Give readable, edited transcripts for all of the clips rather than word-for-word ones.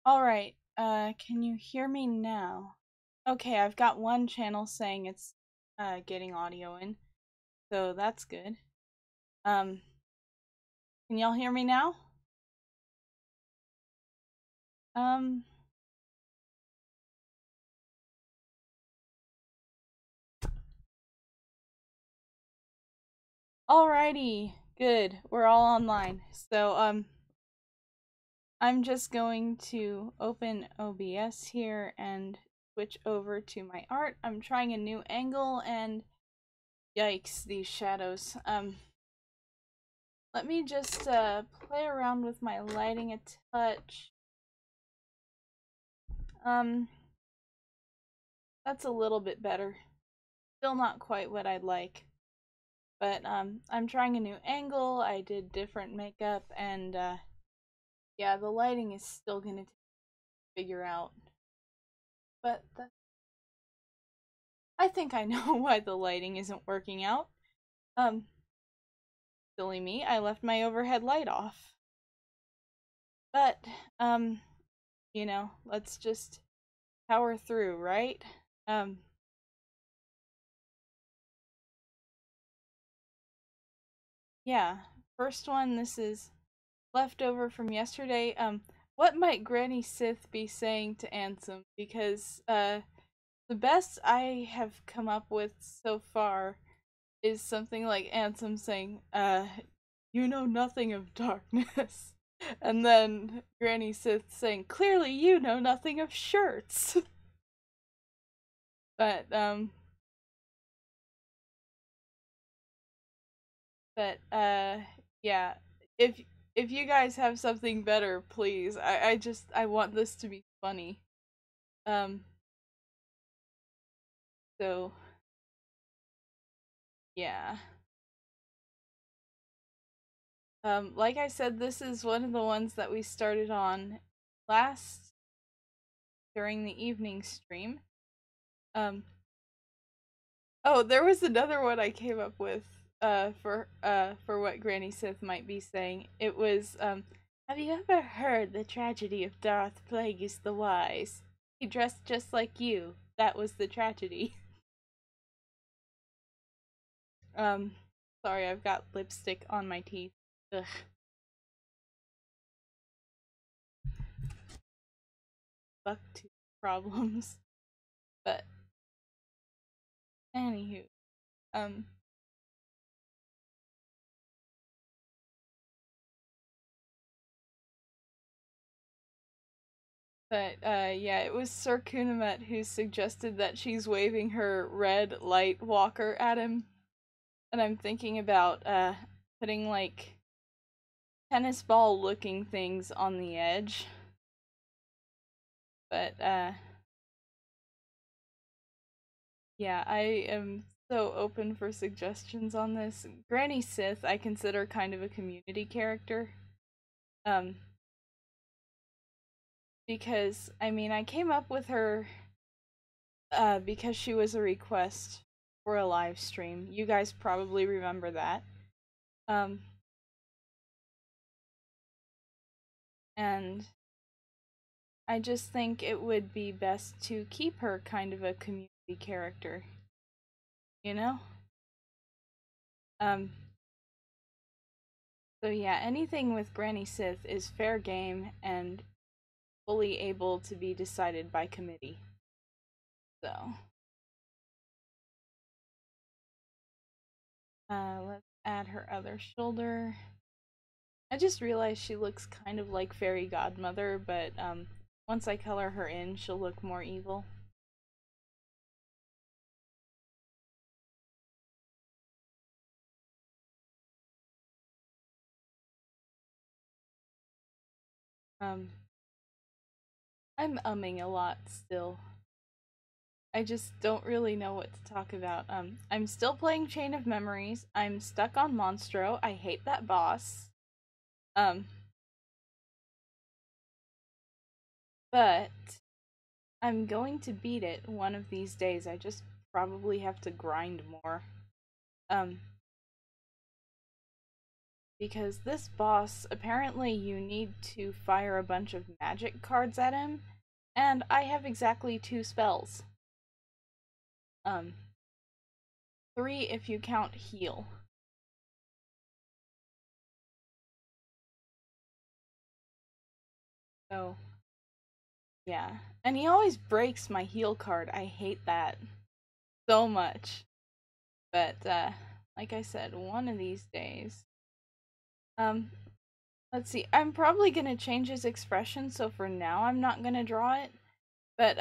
Alright, can you hear me now? Okay, I've got one channel saying it's, getting audio in, so that's good. Um, can y'all hear me now? Um, alrighty, good, we're all online. So, I'm just going to open OBS here and switch over to my art. I'm trying a new angle and yikes, these shadows. Let me just, play around with my lighting a touch. Um, that's a little bit better. Still not quite what I'd like. But I'm trying a new angle, I did different makeup, and yeah, the lighting is still gonna figure out. But I think I know why the lighting isn't working out. Um, Silly me, I left my overhead light off. But, um, let's just power through, right? Um, yeah, first one, this is leftover from yesterday. What might Granny Sith be saying to Ansem? Because, the best I have come up with so far is something like Ansem saying, you know nothing of darkness. And then Granny Sith saying, clearly you know nothing of shirts. but, um, but, yeah. If if you guys have something better, please. I want this to be funny. Um, so yeah. Like I said, this is one of the ones that we started on last during the evening stream. Um, oh, there was another one I came up with for what Granny Sith might be saying. It was have you ever heard the tragedy of Darth Plagueis the Wise? He dressed just like you. That was the tragedy. Um, Sorry, I've got lipstick on my teeth. Ugh. Buck tooth problems. But anywho, um, but yeah, it was Sir Kunamet who suggested that she's waving her red light walker at him, and I'm thinking about putting like tennis ball looking things on the edge. But yeah, I am so open for suggestions on this. Granny Sith I consider kind of a community character. Um because I mean I came up with her because she was a request for a live stream. You guys probably remember that. Um and I just think it would be best to keep her kind of a community character, you know? Um so yeah, anything with Granny Sith is fair game and fully able to be decided by committee. So, let's add her other shoulder. I just realized she looks kind of like Fairy Godmother, but once I color her in, she'll look more evil. Um, I'm umming a lot still. I just don't really know what to talk about. I'm still playing Chain of Memories. I'm stuck on Monstro. I hate that boss. Um, but I'm going to beat it one of these days. I just probably have to grind more. Um, because this boss, apparently you need to fire a bunch of magic cards at him, and I have exactly 2 spells. 3 if you count heal. So, yeah. And he always breaks my heal card. I hate that so much. But, like I said, one of these days. Let's see. I'm probably gonna change his expression, so for now I'm not gonna draw it. But,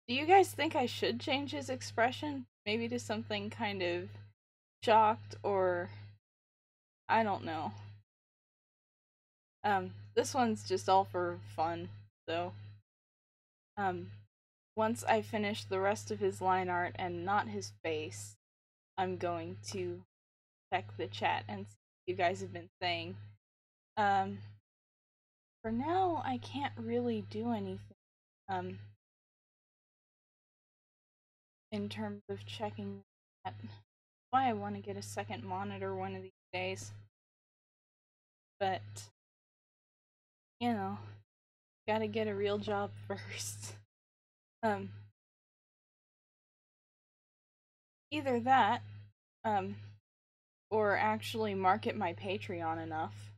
do you guys think I should change his expression? Maybe to something kind of shocked, or I don't know. This one's just all for fun, so. Once I finish the rest of his line art and not his face, I'm going to check the chat and see what you guys have been saying. For now, I can't really do anything, in terms of checking that. That's why I want to get a second monitor one of these days. But, you know, gotta get a real job first. Either that, or actually market my Patreon enough.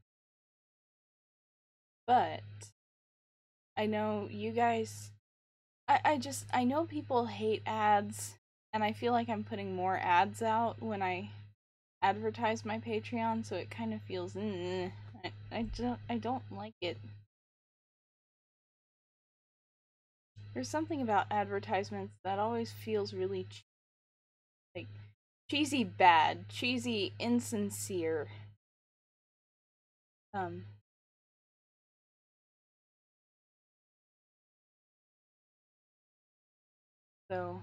But I know you guys, I know people hate ads, and I feel like I'm putting more ads out when I advertise my Patreon, so it kind of feels, I don't like it. There's something about advertisements that always feels really like cheesy bad, cheesy insincere. So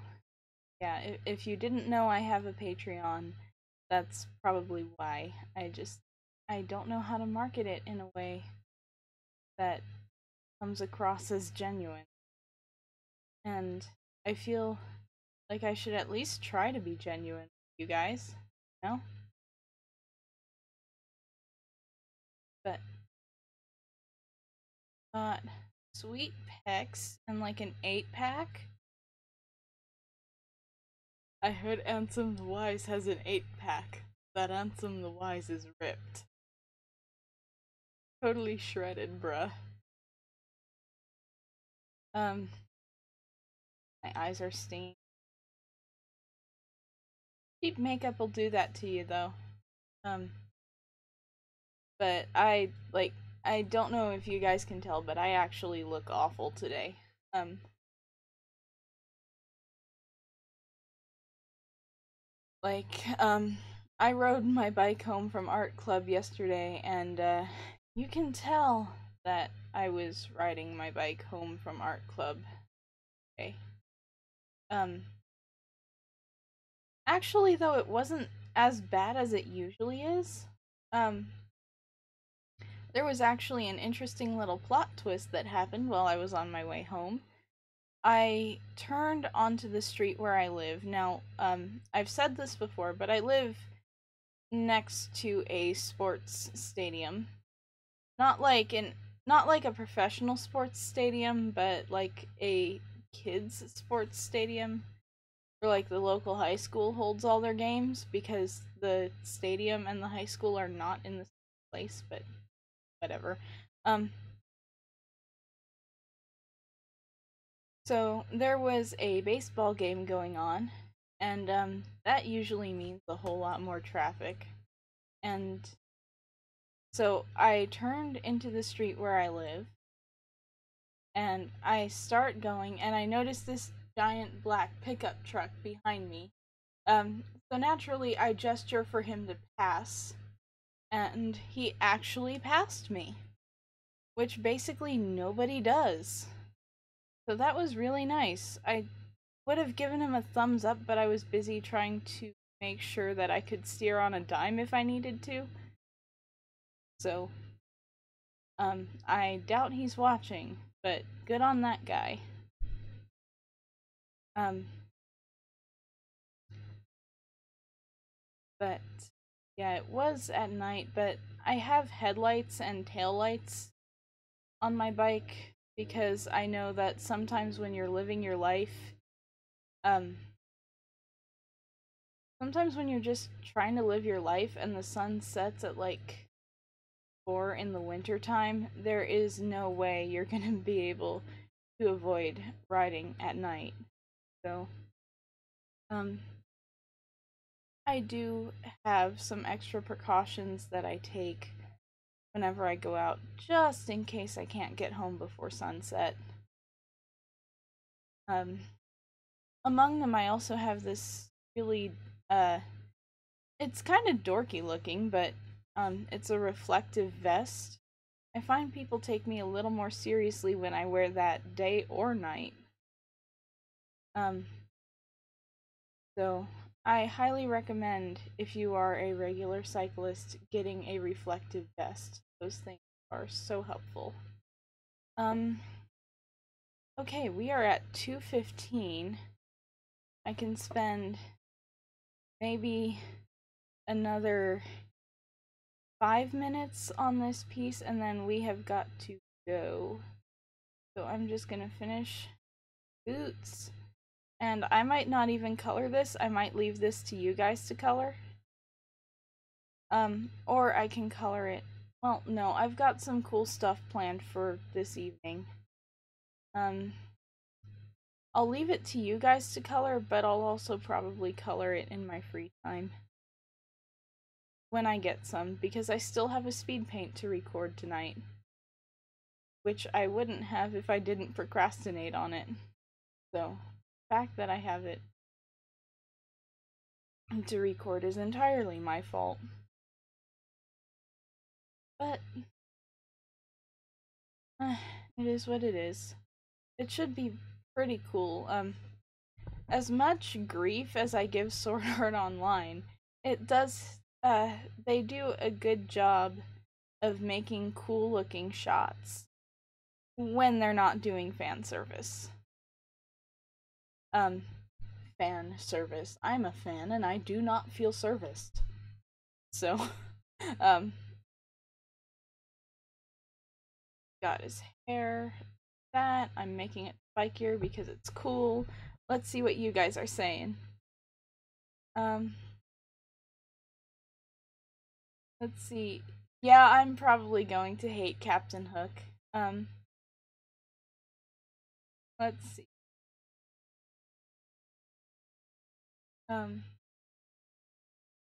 yeah, if you didn't know I have a Patreon, that's probably why. I don't know how to market it in a way that comes across as genuine. And I feel like I should at least try to be genuine, you guys. No? But sweet pecs and like an 8-pack. I heard Ansem the Wise has an 8-pack. That Ansem the Wise is ripped. Totally shredded, bruh. My eyes are stained. Cheap makeup will do that to you, though. But I don't know if you guys can tell, but I actually look awful today. I rode my bike home from art club yesterday, and you can tell that I was riding my bike home from art club. Okay. Actually, though, it wasn't as bad as it usually is. There was actually an interesting little plot twist that happened while I was on my way home. I turned onto the street where I live. Now, I've said this before, but I live next to a sports stadium. Not like a professional sports stadium, but like a kids sports stadium where like the local high school holds all their games, because the stadium and the high school are not in the same place, but whatever. So there was a baseball game going on, and that usually means a whole lot more traffic. And so I turned into the street where I live, and I start going, and I notice this giant black pickup truck behind me. So naturally I gesture for him to pass, and he actually passed me, which basically nobody does. So that was really nice. I would have given him a thumbs up, but I was busy trying to make sure that I could steer on a dime if I needed to. So, I doubt he's watching, but good on that guy. But Yeah, it was at night, but I have headlights and taillights on my bike because I know that sometimes when you're living your life, um, sometimes when you're just trying to live your life and the sun sets at like 4 in the winter time, there is no way you're gonna be able to avoid riding at night. So, um, I do have some extra precautions that I take whenever I go out, just in case I can't get home before sunset. Um, Among them, I also have this really, uh, it's kind of dorky looking, but it's a reflective vest. I find people take me a little more seriously when I wear that day or night. Um, so I highly recommend if you are a regular cyclist getting a reflective vest. Those things are so helpful. Um, okay, we are at 2:15. I can spend maybe another 5 minutes on this piece and then we have got to go. So I'm just gonna finish boots. And I might not even color this, I might leave this to you guys to color. Or I can color it. Well, no, I've got some cool stuff planned for this evening. Um, I'll leave it to you guys to color, but I'll also probably color it in my free time. When I get some, because I still have a speed paint to record tonight. Which I wouldn't have if I didn't procrastinate on it. So, the fact that I have it to record is entirely my fault. But, it is what it is. It should be pretty cool. As much grief as I give Sword Art Online, it does, they do a good job of making cool looking shots when they're not doing fan service. Um, Fan service. I'm a fan and I do not feel serviced. So, um, got his hair. That I'm making it spikier because it's cool. Let's see what you guys are saying. Um, let's see. Yeah, I'm probably going to hate Captain Hook. Um, let's see. Um,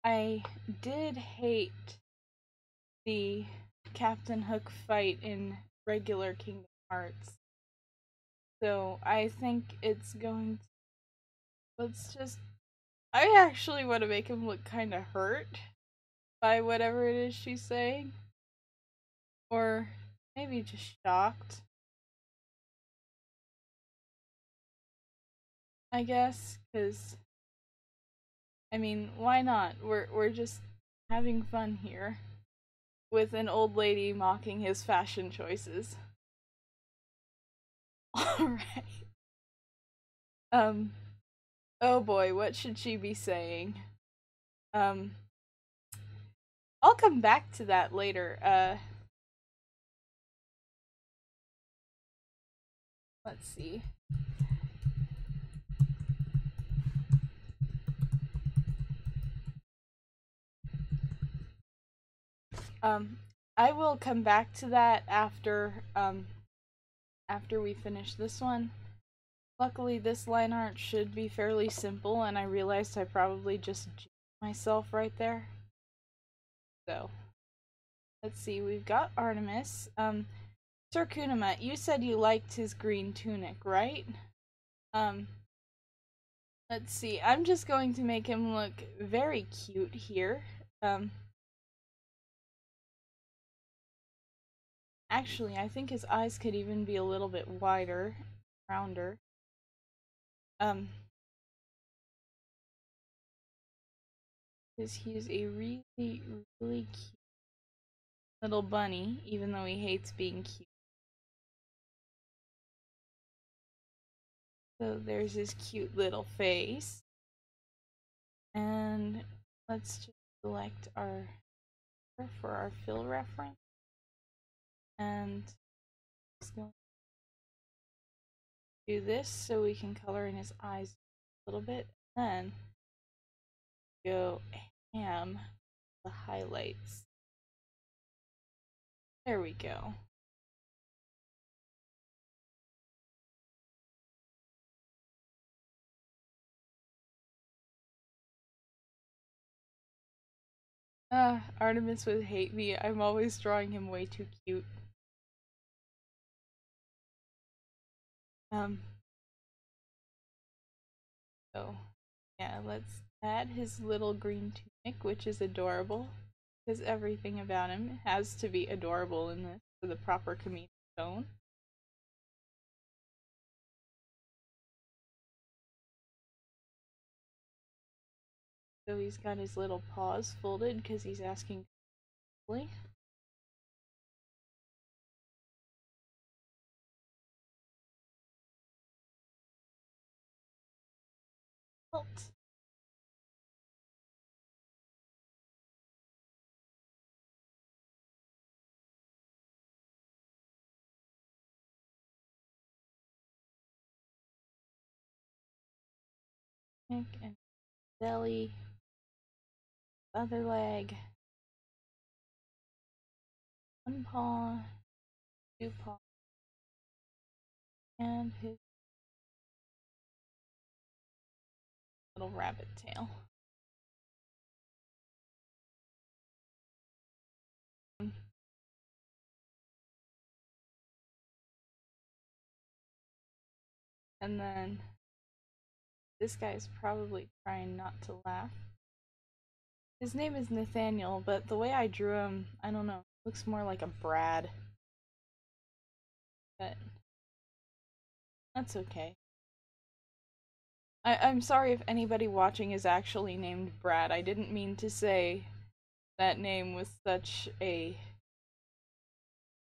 I did hate the Captain Hook fight in regular Kingdom Hearts. So I think it's going to, let's just, I actually want to make him look kind of hurt by whatever it is she's saying. Or maybe just shocked, I guess, because I mean, why not? We're just having fun here with an old lady mocking his fashion choices. Alright. Um oh boy, what should she be saying? Um I'll come back to that later. Let's see. Um I will come back to that after we finish this one. Luckily, this line art should be fairly simple, and I realized I probably just jinxed myself right there. So, let's see, we've got Artemis. Sir Kunamet, you said you liked his green tunic, right? Um, let's see, I'm just going to make him look very cute here. Actually, I think his eyes could even be a little bit wider, rounder. Um, because he's a really, really cute little bunny, even though he hates being cute. So there's his cute little face. And let's just select our for our fill reference, and just going to do this so we can color in his eyes a little bit, and then go ham the highlights. There we go. Artemis would hate me. I'm always drawing him way too cute. So yeah, let's add his little green tunic, which is adorable, because everything about him has to be adorable in this for the proper comedic tone. So he's got his little paws folded because he's asking quickly. Halt. And belly, other leg, one paw, two paws, and his little rabbit tail. And then this guy's probably trying not to laugh. His name is Nathaniel, but the way I drew him, I don't know, looks more like a Brad. But that's okay. I'm sorry if anybody watching is actually named Brad. I didn't mean to say that name with such a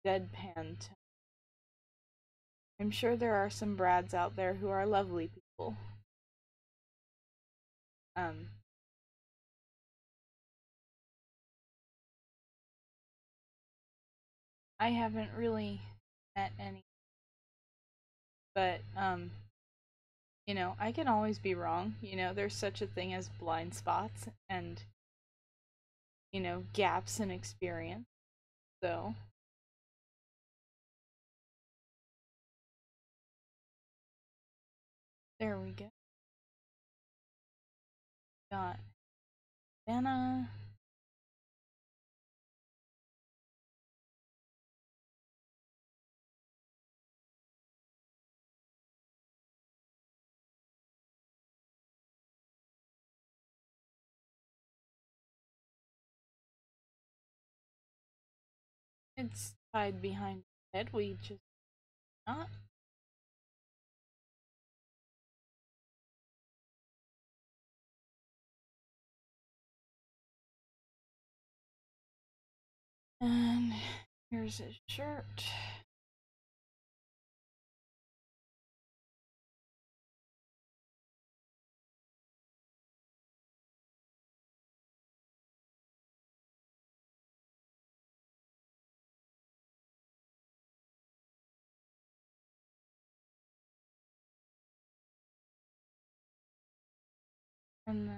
deadpan tone. I'm sure there are some Brads out there who are lovely people. I haven't really met any, but you know, I can always be wrong. You know, there's such a thing as blind spots and, you know, gaps in experience. So there we go. Got Anna. It's tied behind the head. We just not. And here's his shirt. And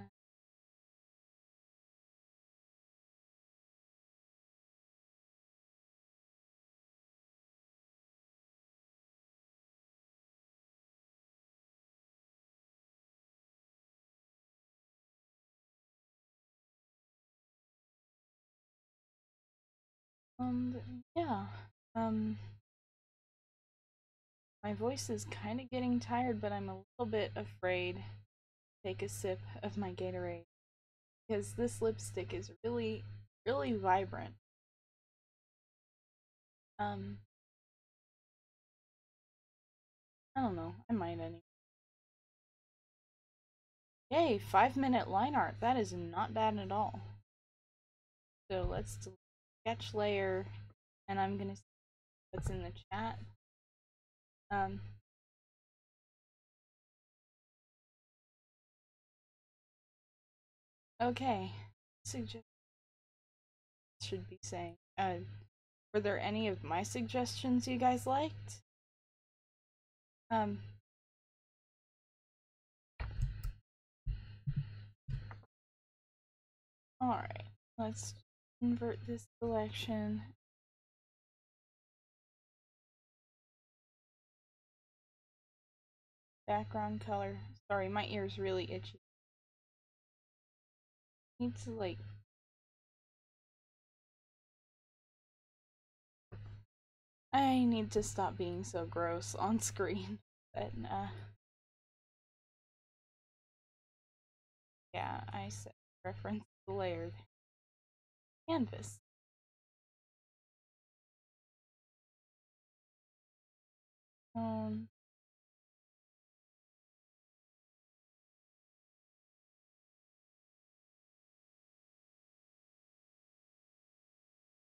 yeah. Um my voice is kind of getting tired, but I'm a little bit afraid to take a sip of my Gatorade because this lipstick is really, really vibrant. Um, I don't know. I might anyway. Yay, 5-minute line art. That is not bad at all. So let's delete sketch layer, and I'm gonna see what's in the chat. Okay. suggest should be saying. Were there any of my suggestions you guys liked? Alright, let's invert this selection. Background color. Sorry, my ear's really itchy. Need to like I need to stop being so gross on screen. But yeah, I said reference the layered canvas.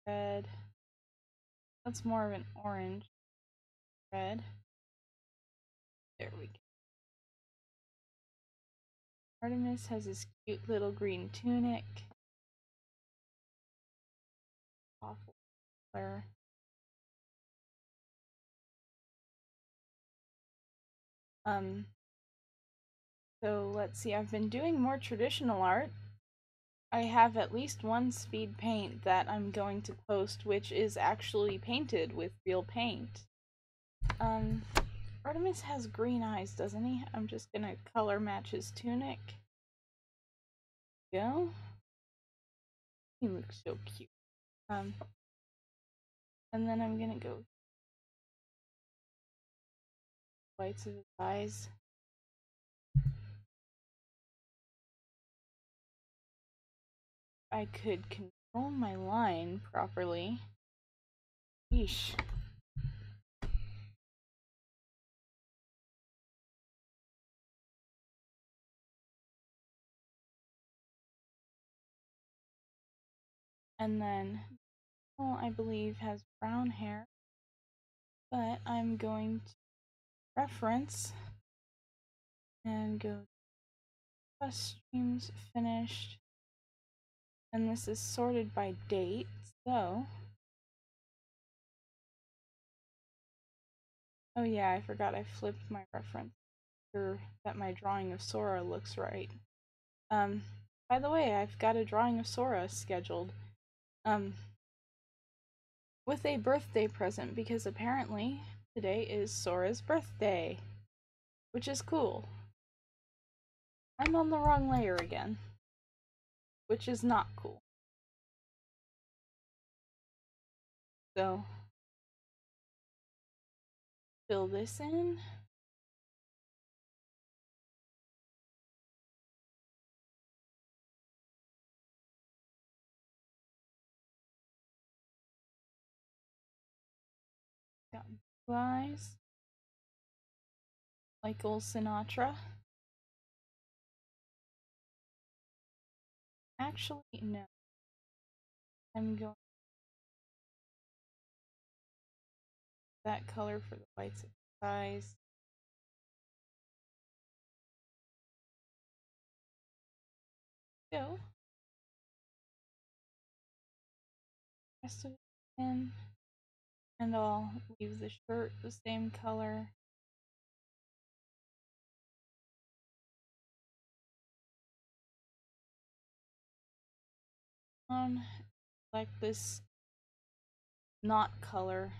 Red. That's more of an orange. Red. There we go. Artemis has this cute little green tunic. Awful color. So let's see, I've been doing more traditional art. I have at least one speed paint that I'm going to post, which is actually painted with real paint. Artemis has green eyes, doesn't he? I'm just gonna color match his tunic. Go. He looks so cute. And then I'm gonna go whites of his eyes. I could control my line properly. Yeesh. And then, well, I believe has brown hair. But I'm going to reference and go streams finished. And this is sorted by date, so. Oh yeah, I forgot I flipped my reference sure that my drawing of Sora looks right. By the way, I've got a drawing of Sora scheduled. With a birthday present, because apparently today is Sora's birthday, which is cool. I'm on the wrong layer again, which is not cool. So, fill this in. Got blue eyes. Like old Sinatra. Actually, no. I'm going that color for the whites of the eyes. Go. Rest of it in. And I'll leave the shirt the same color. Like this knot color.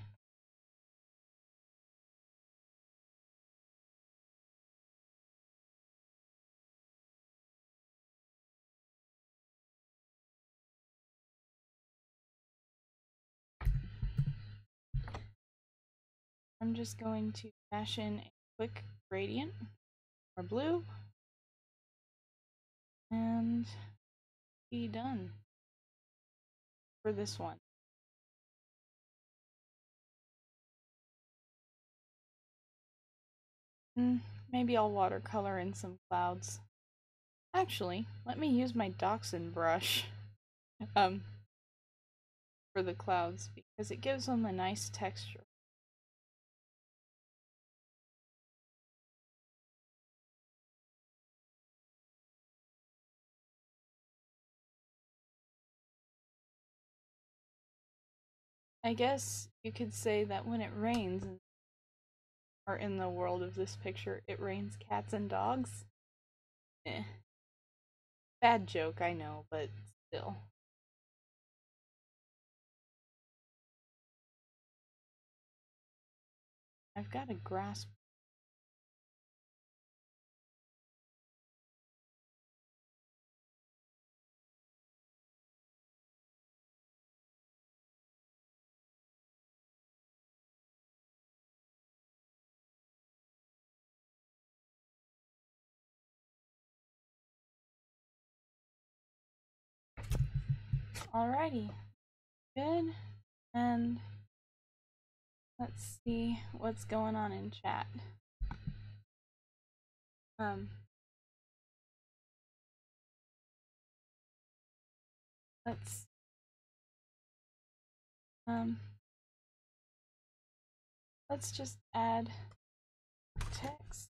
I'm just going to dash in a quick gradient or blue and be done for this one. Maybe I'll watercolor in some clouds. Actually, let me use my Dachshund brush for the clouds because it gives them a nice texture. I guess you could say that when it rains, or in the world of this picture, it rains cats and dogs. Eh. Bad joke, I know, but still. I've got a grasp. Alrighty. Good. And let's see what's going on in chat. Um, let's um let's just add text.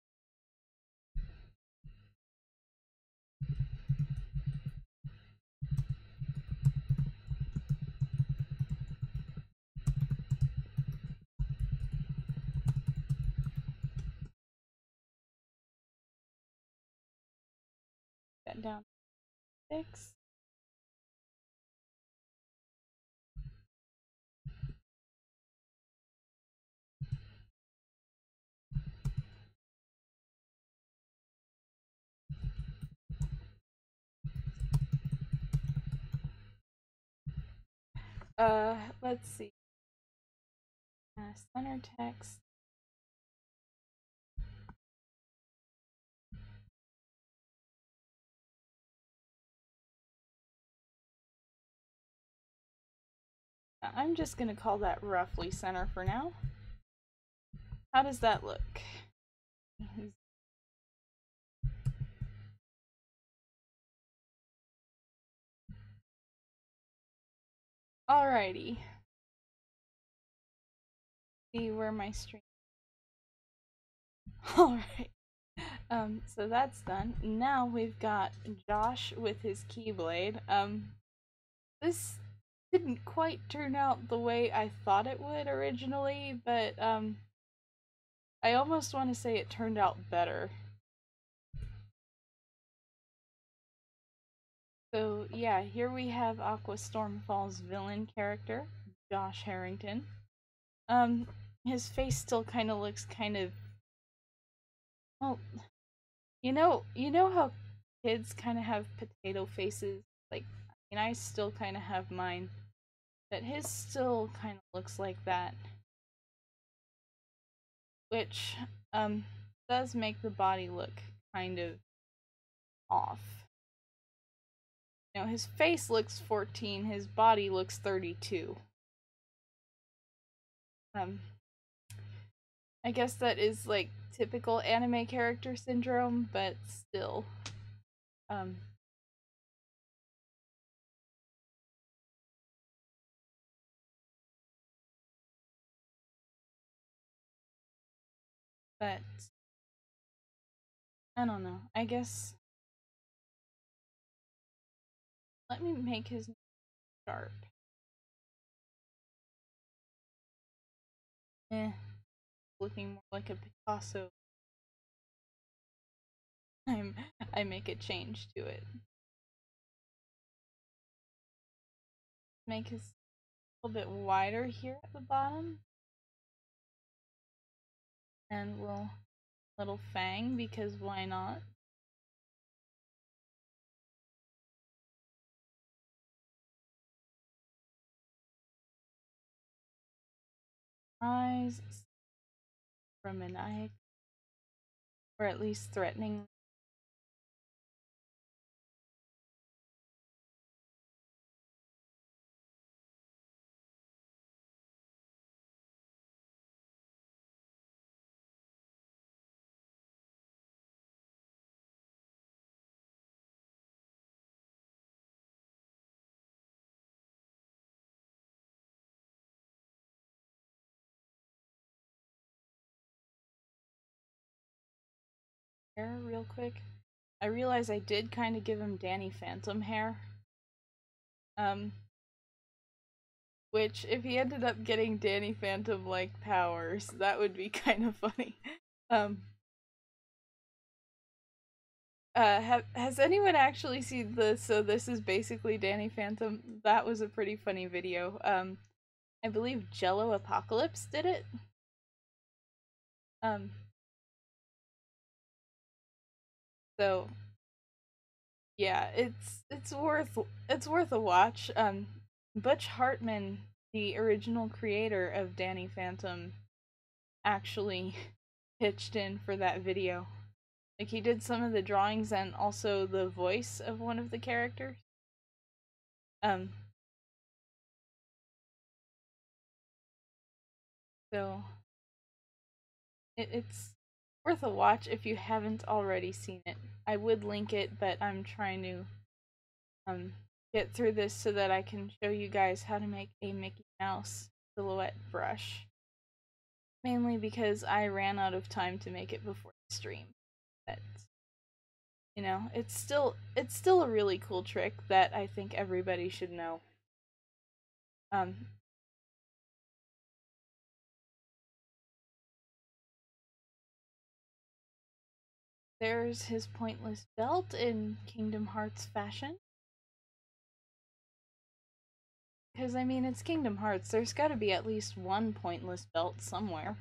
That down to 6. Let's see. Center text. I'm just gonna call that roughly center for now. How does that look? Alrighty. See where my stream. Alright. So that's done. Now we've got Josh with his Keyblade. This didn't quite turn out the way I thought it would originally, but I almost want to say it turned out better. So yeah, here we have Aqua Stormfall's villain character, Josh Harrington. His face still kind of looks kind of, well, you know how kids kind of have potato faces. Like, I mean, I still kind of have mine, but his still kind of looks like that, which does make the body look kind of off. You know, his face looks 14, his body looks 32. I guess that is like typical anime character syndrome, but still. Um, but I don't know. I guess let me make his sharp. Looking more like a Picasso. I make a change to it. Make his a little bit wider here at the bottom. And we'll little fang because why not? Eyes from an eye, or at least threatening. Hair real quick. I realize I did kind of give him Danny Phantom hair. Um, Which, if he ended up getting Danny Phantom like powers, that would be kind of funny. Um, has anyone actually seen the So This Is Basically Danny Phantom? That was a pretty funny video. I believe Jello Apocalypse did it. Um, so yeah, it's worth a watch. Butch Hartman, the original creator of Danny Phantom, actually pitched in for that video. Like, he did some of the drawings and also the voice of one of the characters. Um, so it's worth a watch if you haven't already seen it. I would link it, but I'm trying to um get through this so that I can show you guys how to make a Mickey Mouse silhouette brush. Mainly because I ran out of time to make it before the stream. But it's still a really cool trick that I think everybody should know. Um there's his pointless belt in Kingdom Hearts fashion. Because, I mean, it's Kingdom Hearts. There's got to be at least one pointless belt somewhere.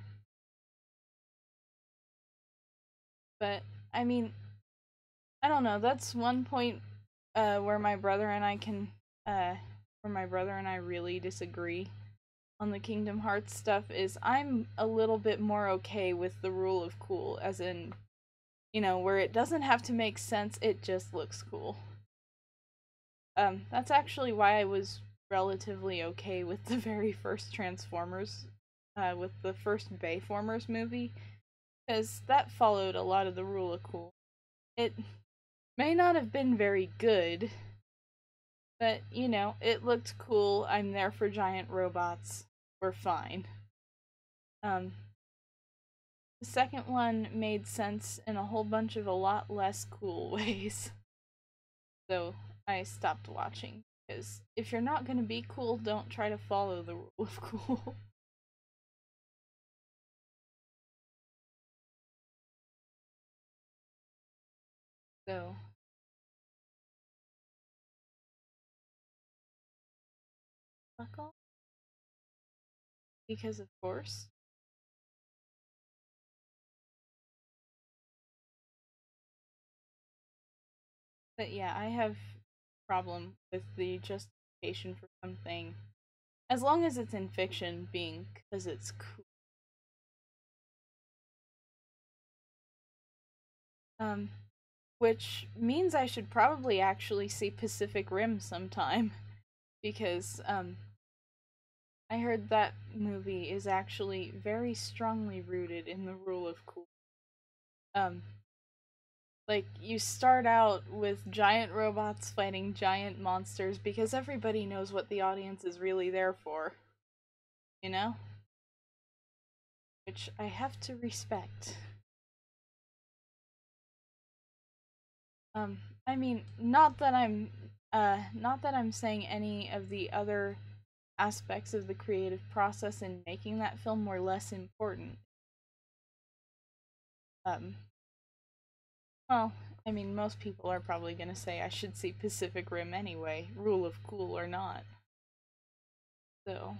But, I mean, I don't know. That's one point where my brother and I really disagree on the Kingdom Hearts stuff. Is I'm a little bit more okay with the rule of cool, as in, where it doesn't have to make sense, it just looks cool. That's actually why I was relatively okay with the very first Transformers, with the first Bayformers movie, because that followed a lot of the rule of cool. It may not have been very good, but it looked cool. I'm there for giant robots. We're fine. The second one made sense in a whole bunch of a lot less cool ways. So I stopped watching, because if you're not gonna be cool, don't try to follow the rule of cool. So, buckle? Because of course. But yeah, I have problem with the justification for something, as long as it's in fiction, being because it's cool. Um, which means I should probably actually see Pacific Rim sometime, because I heard that movie is actually very strongly rooted in the rule of cool. Um, like, you start out with giant robots fighting giant monsters because everybody knows what the audience is really there for, you know? Which I have to respect. Um, I mean, not that I'm saying any of the other aspects of the creative process in making that film were less important. Um, well, I mean, most people are probably gonna say I should see Pacific Rim anyway, rule of cool or not. So,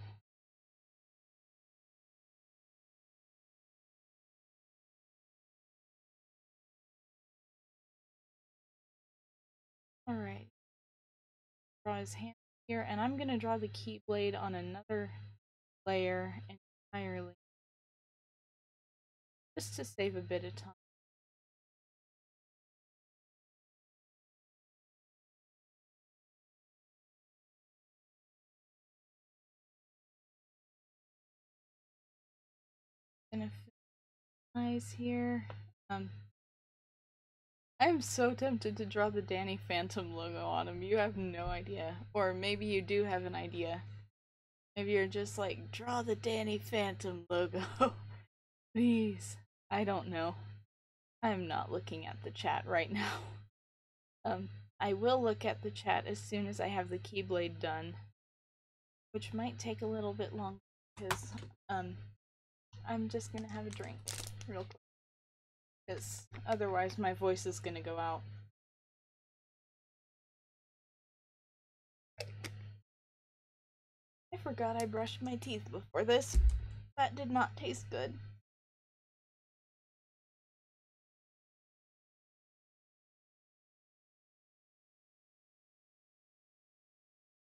alright. Draw his hand here, and I'm gonna draw the Keyblade on another layer entirely, just to save a bit of time. Gonna fill eyes here. I'm so tempted to draw the Danny Phantom logo on him. You have no idea. Or maybe you do have an idea. Maybe you're just like, draw the Danny Phantom logo. Please. I don't know. I'm not looking at the chat right now. I will look at the chat as soon as I have the Keyblade done. which might take a little bit longer because I'm just gonna have a drink real quick because otherwise my voice is gonna go out. I forgot I brushed my teeth before this. That did not taste good.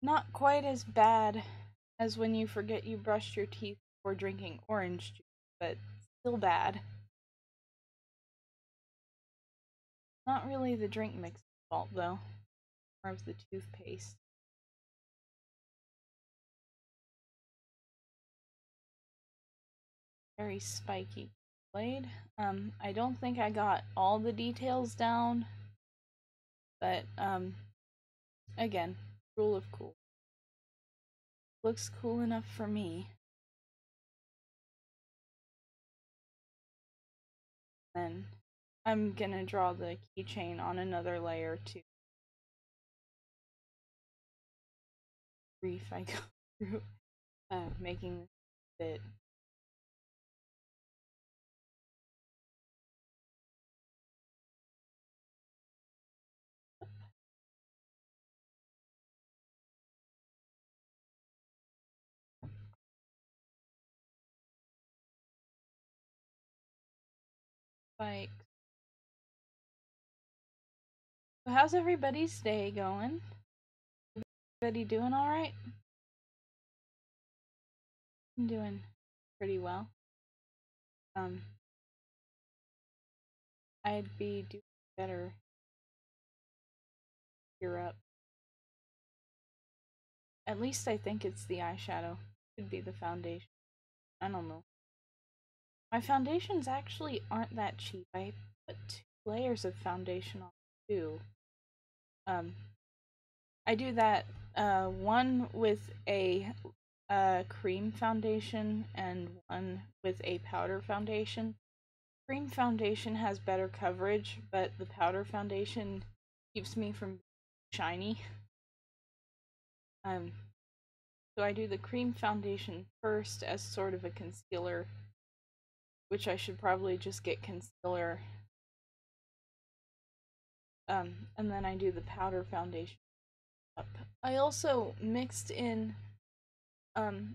Not quite as bad as when you forget you brushed your teeth before drinking orange juice, but still bad. Not really the drink mix's fault, though. More of the toothpaste. Very spiky blade. I don't think I got all the details down, but, again, rule of cool. Looks cool enough for me. Then I'm gonna draw the keychain on another layer too. Grief I go through making this fit. Like, so how's everybody's day going? Everybody doing all right? I'm doing pretty well. I'd be doing better here up. At least I think it's the eyeshadow. Could be the foundation. I don't know. My foundations actually aren't that cheap. I put 2 layers of foundation on too. I do that one with a cream foundation and one with a powder foundation. Cream foundation has better coverage, but the powder foundation keeps me from being shiny. So I do the cream foundation first as sort of a concealer, which I should probably just get concealer. And then I do the powder foundation up. I also mixed in some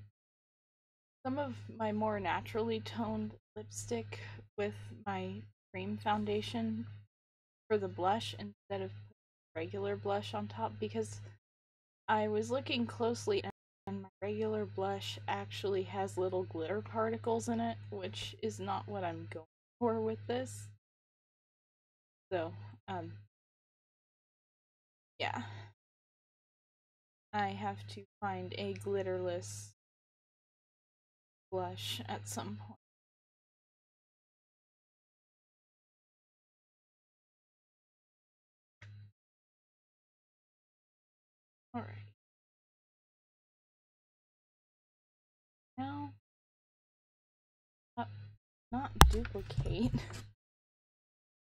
of my more naturally toned lipstick with my cream foundation for the blush instead of regular blush on top, because I was looking closely and my regular blush actually has little glitter particles in it, which is not what I'm going for with this. So, yeah. I have to find a glitterless blush at some point. Alright. Now, not duplicate.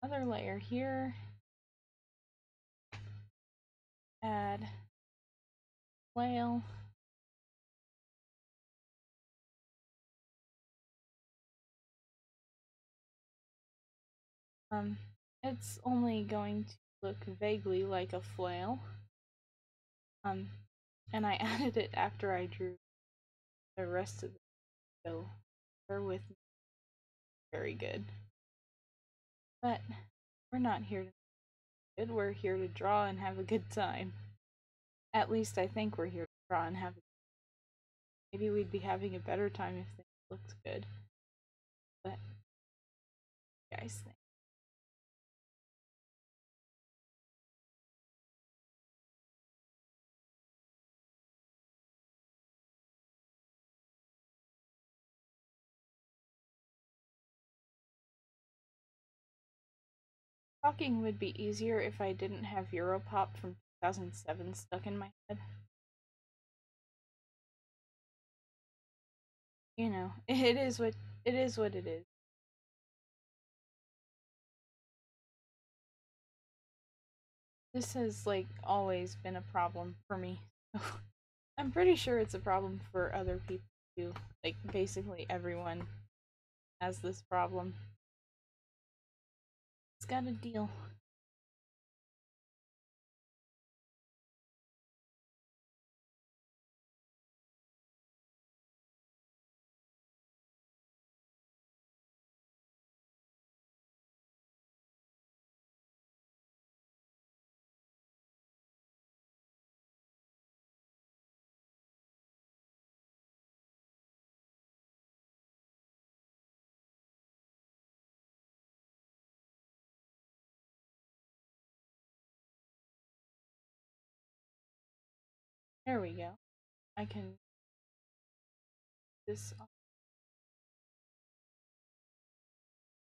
Another layer here. Add whale. It's only going to look vaguely like a flail. And I added it after I drew the rest of it, so bear with me. Very good. But we're not here to be good, we're here to draw and have a good time. At least I think we're here to draw and have a good time. Maybe we'd be having a better time if things looked good. But you guys think. Talking would be easier if I didn't have Europop from 2007 stuck in my head. You know, it is what it is. This has like always been a problem for me. I'm pretty sure it's a problem for other people too. Like, basically everyone has this problem. It's got a deal. There we go. I can this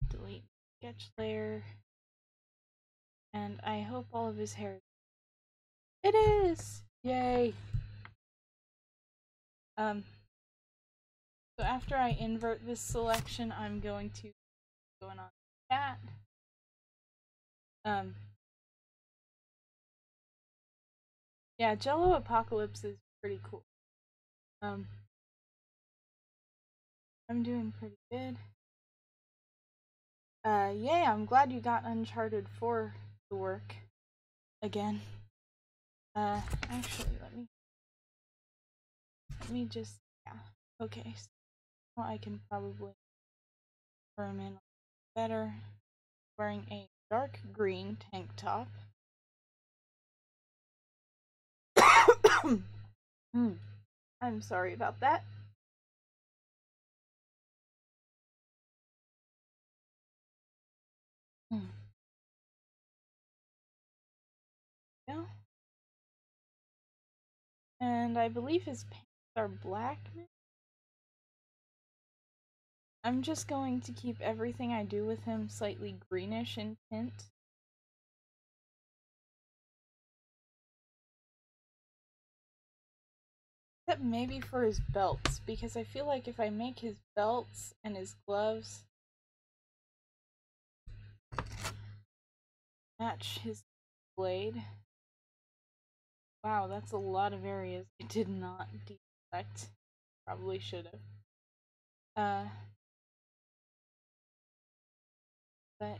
delete sketch layer, and I hope all of his hair. It is! Yay! So after I invert this selection, I'm going to going on chat. Yeah, Jello Apocalypse is pretty cool. I'm doing pretty good. Yay, I'm glad you got Uncharted 4 to work again. Actually, let me just, yeah. Okay, so now I can probably firm in better. Wearing a dark green tank top. I'm sorry about that. Yeah. And I believe his pants are black. I'm just going to keep everything I do with him slightly greenish in tint. Except maybe for his belts, because I feel like if I make his belts and his gloves match his blade. Wow, that's a lot of areas I did not deselect. Probably should have. But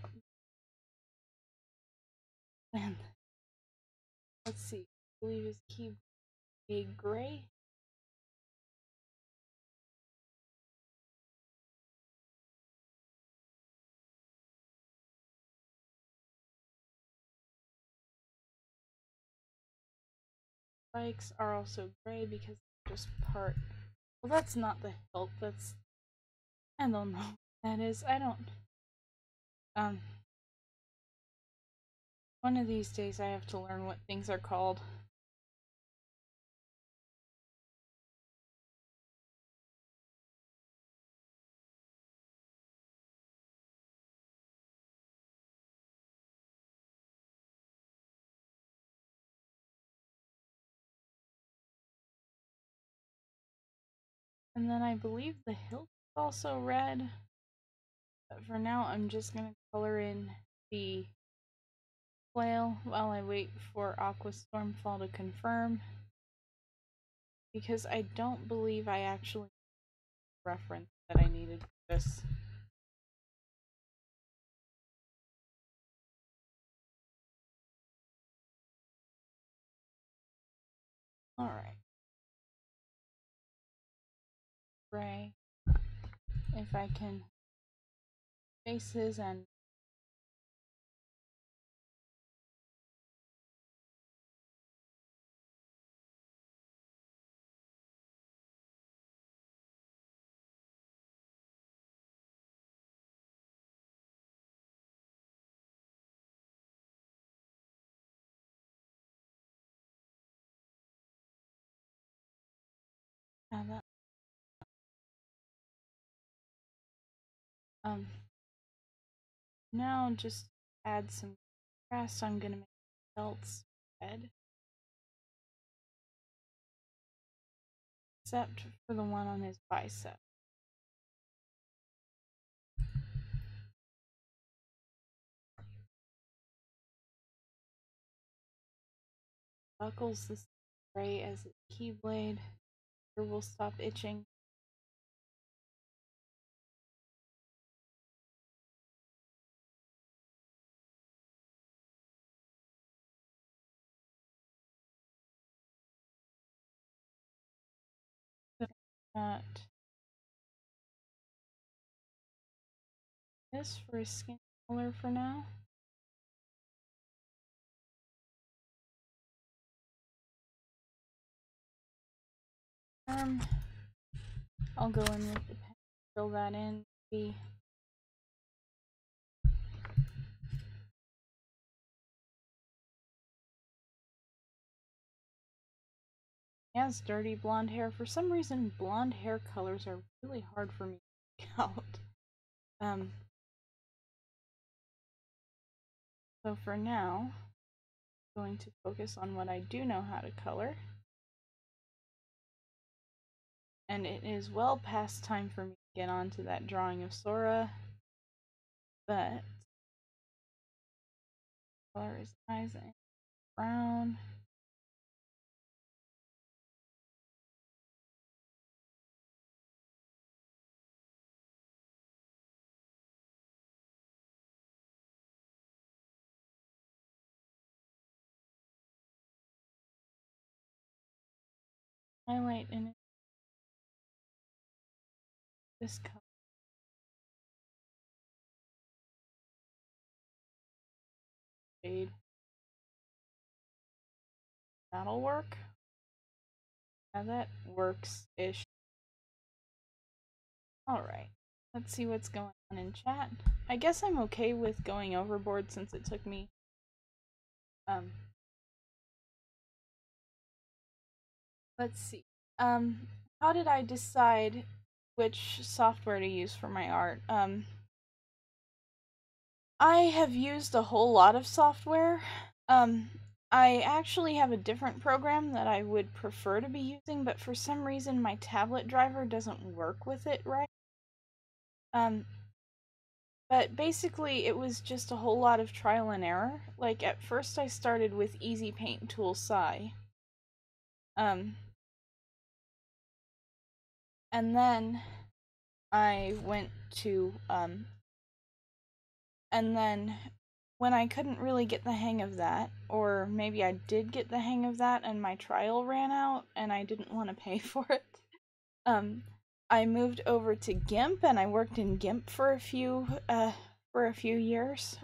then let's see. I believe his key a gray. Spikes are also gray because they're just part. Well, that's not the hilt. That's I don't know what that is. I don't. One of these days I have to learn what things are called. And then I believe the hilt is also red. But for now, I'm just gonna color in the flail while I wait for Aqua Stormfall to confirm. Because I don't believe I actually referenced that I needed this. Alright. Gray. If I can faces and that now just add some contrast. I'm gonna make belts red. Except for the one on his bicep. Buckles this gray as a keyblade. Or will stop itching. Not this for a skin color for now. I'll go in with the pen, fill that in. See. He has dirty blonde hair. For some reason, blonde hair colors are really hard for me to pick out. So for now, I'm going to focus on what I do know how to color. And it is well past time for me to get on to that drawing of Sora. But color his eyes in brown. Highlight in this color. Shade. That'll work. Now that works-ish. Alright, let's see what's going on in chat. I guess I'm okay with going overboard since it took me let's see. How did I decide which software to use for my art? I have used a whole lot of software. I actually have a different program that I would prefer to be using, but for some reason my tablet driver doesn't work with it right. But basically it was just a whole lot of trial and error. Like at first I started with Easy Paint Tool Sai. And then I went to and then when I couldn't really get the hang of that, or maybe I did get the hang of that and my trial ran out and I didn't want to pay for it, I moved over to GIMP and I worked in GIMP for a few years.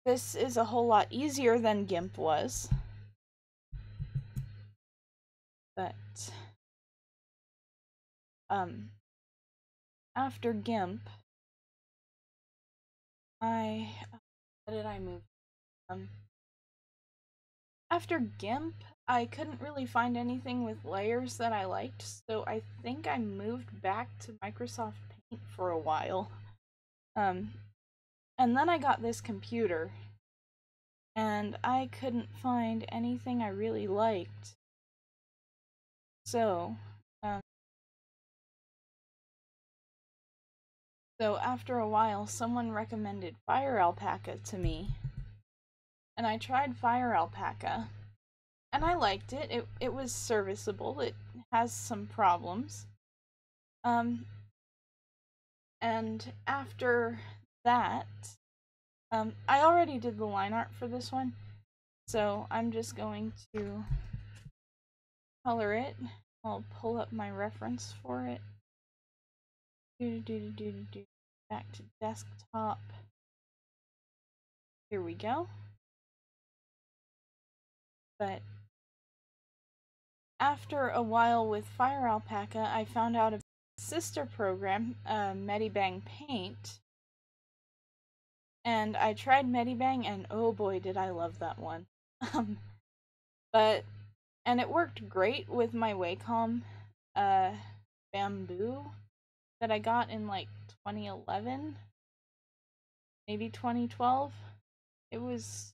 This is a whole lot easier than GIMP was, but after GIMP, what did I move? After GIMP, I couldn't really find anything with layers that I liked, so I think I moved back to Microsoft Paint for a while. And then I got this computer, and I couldn't find anything I really liked. So after a while, someone recommended FireAlpaca to me, and I tried FireAlpaca, and I liked it. It was serviceable. It has some problems. And after that, I already did the line art for this one, so I'm just going to color it. I'll pull up my reference for it. Back to desktop. Here we go. But after a while with FireAlpaca, I found out about a sister program, Medibang Paint. And I tried Medibang, and oh boy, did I love that one. And it worked great with my Wacom Bamboo that I got in like 2011, maybe 2012. It was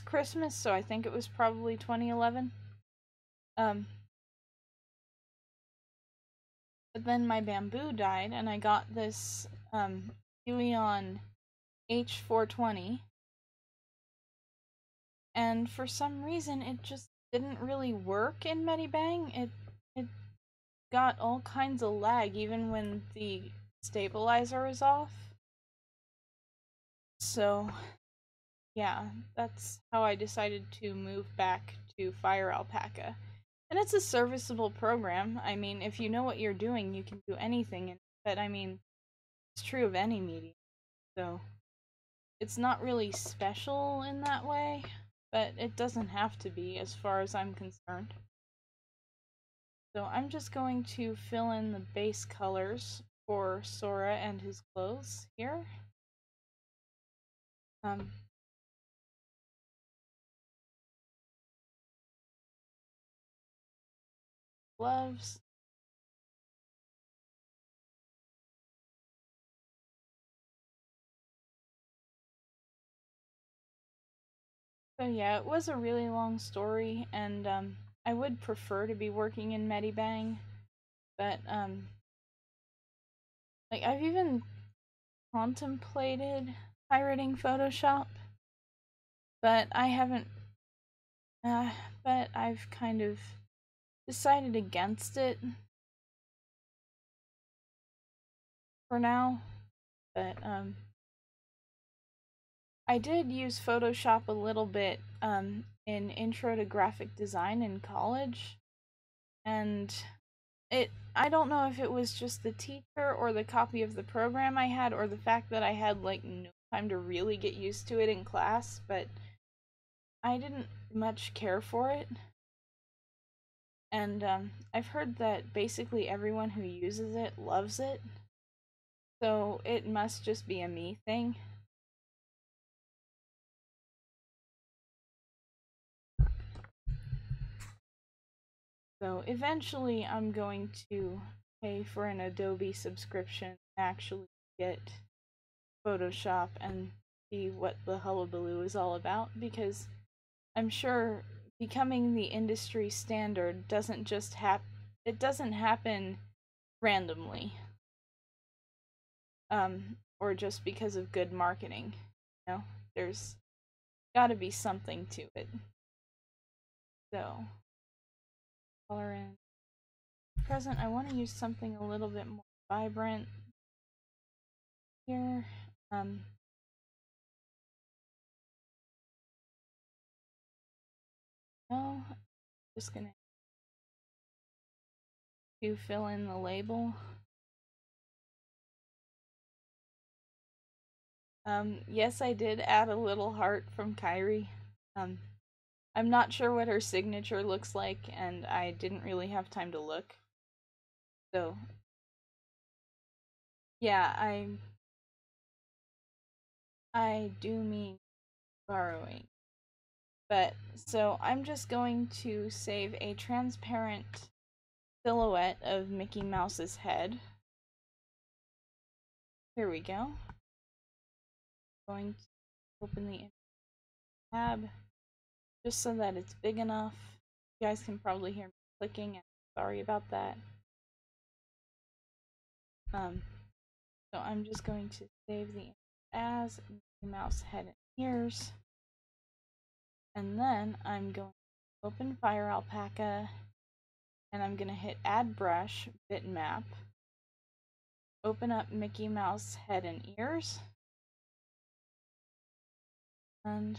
Christmas, so I think it was probably 2011. But then my Bamboo died, and I got this Huion H420, and for some reason it just didn't really work in Medibang. It got all kinds of lag even when the stabilizer is off. So yeah, that's how I decided to move back to Fire Alpaca. And it's a serviceable program. I mean, if you know what you're doing, you can do anything. But I mean, it's true of any medium. So it's not really special in that way, but it doesn't have to be as far as I'm concerned. So I'm just going to fill in the base colors for Sora and his clothes here. Um, Gloves. So yeah, it was a really long story, and I would prefer to be working in Medibang, but like I've even contemplated pirating Photoshop, but I haven't. Uh, but I've kind of decided against it for now. But I did use Photoshop a little bit in Intro to Graphic Design in college, and I don't know if it was just the teacher or the copy of the program I had or the fact that I had like no time to really get used to it in class, but I didn't much care for it. And I've heard that basically everyone who uses it loves it. So it must just be a me thing. So eventually I'm going to pay for an Adobe subscription and actually get Photoshop and see what the hullabaloo is all about, because I'm sure becoming the industry standard doesn't just it doesn't happen randomly. Or just because of good marketing. You know, there's gotta be something to it. So, color in present, I want to use something a little bit more vibrant here. No, just gonna fill in the label. Yes, I did add a little heart from Kyrie. Um, I'm not sure what her signature looks like, and I didn't really have time to look. So, yeah, I do mean borrowing. But so I'm just going to save a transparent silhouette of Mickey Mouse's head. Here we go. Going to open the tab just so that it's big enough. You guys can probably hear me clicking, and sorry about that. So I'm just going to save the as Mickey Mouse head and ears. And then I'm going to open Fire Alpaca, and I'm going to hit Add Brush, Bitmap, open up Mickey Mouse head and ears, and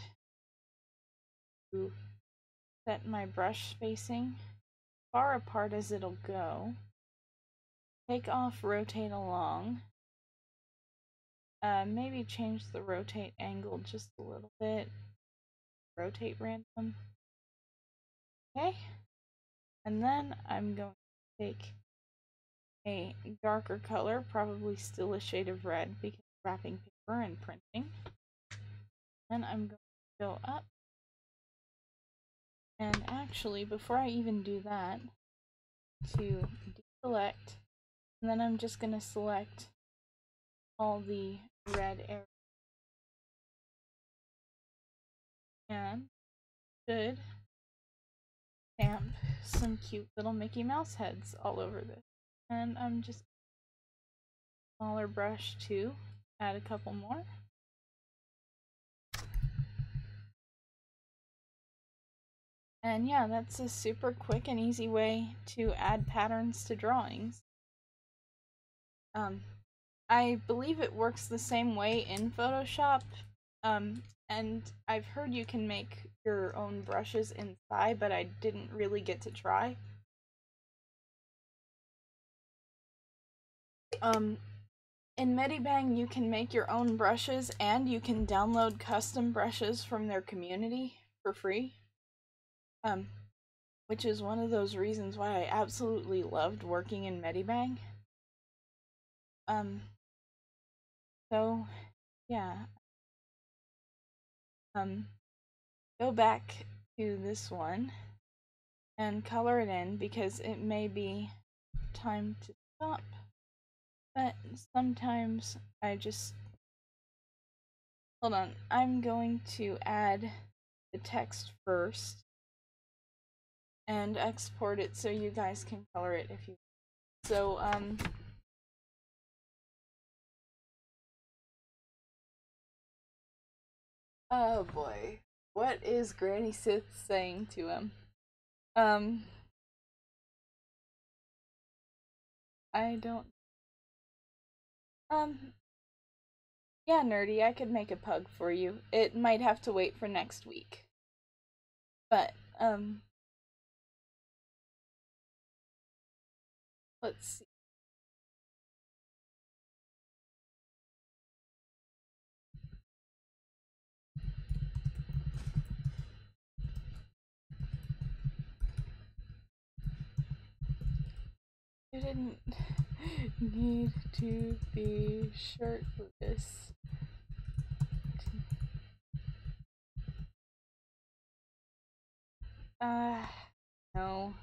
set my brush spacing far apart as it'll go. Take off rotate along. Maybe change the rotate angle just a little bit. Rotate random. Okay. And then I'm going to take a darker color, probably still a shade of red because wrapping paper and printing. Then I'm going to go up. And actually, before I even do that, to deselect, and then I'm just going to select all the red areas. And should stamp some cute little Mickey Mouse heads all over this. And I'm just smaller brush too, add a couple more. And yeah, that's a super quick and easy way to add patterns to drawings. I believe it works the same way in Photoshop, and I've heard you can make your own brushes inside, but I didn't really get to try. In Medibang, you can make your own brushes and you can download custom brushes from their community for free. Which is one of those reasons why I absolutely loved working in Medibang. So yeah. Go back to this one and color it in because it may be time to stop. But sometimes I just... Hold on, I'm going to add the text first and export it so you guys can color it if you... So, oh boy. What is Granny Sith saying to him? I don't... Yeah, Nerdy, I could make a pug for you. It might have to wait for next week. But, let's see. You didn't need to be shirtless. No.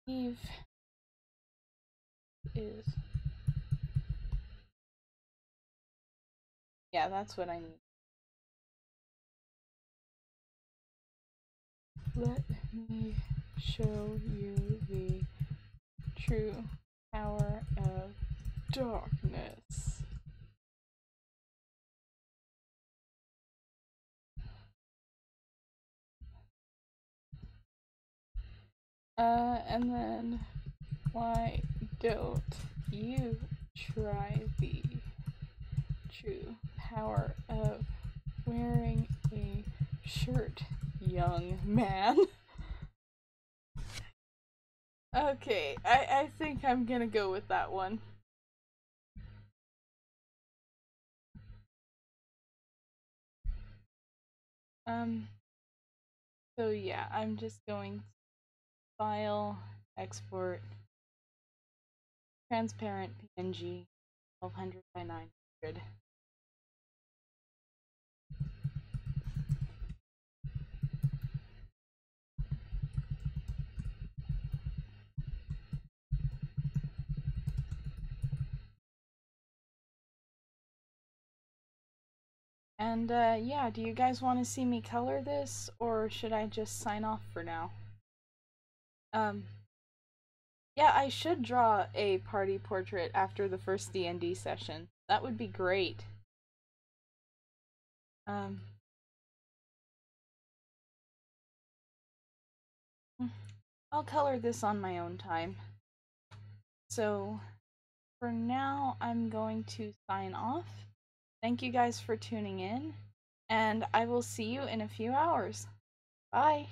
Eve is... Yeah, that's what I need. Let me show you the true power of darkness. And then why don't you try the true power of wearing a shirt, young man? Okay, I think I'm gonna go with that one. So yeah, I'm just going to file, export, transparent PNG, 1200 by 900. And yeah, do you guys want to see me color this, or should I just sign off for now? Yeah, I should draw a party portrait after the first D&D session. That would be great. I'll color this on my own time. So, for now, I'm going to sign off. Thank you guys for tuning in, and I will see you in a few hours. Bye!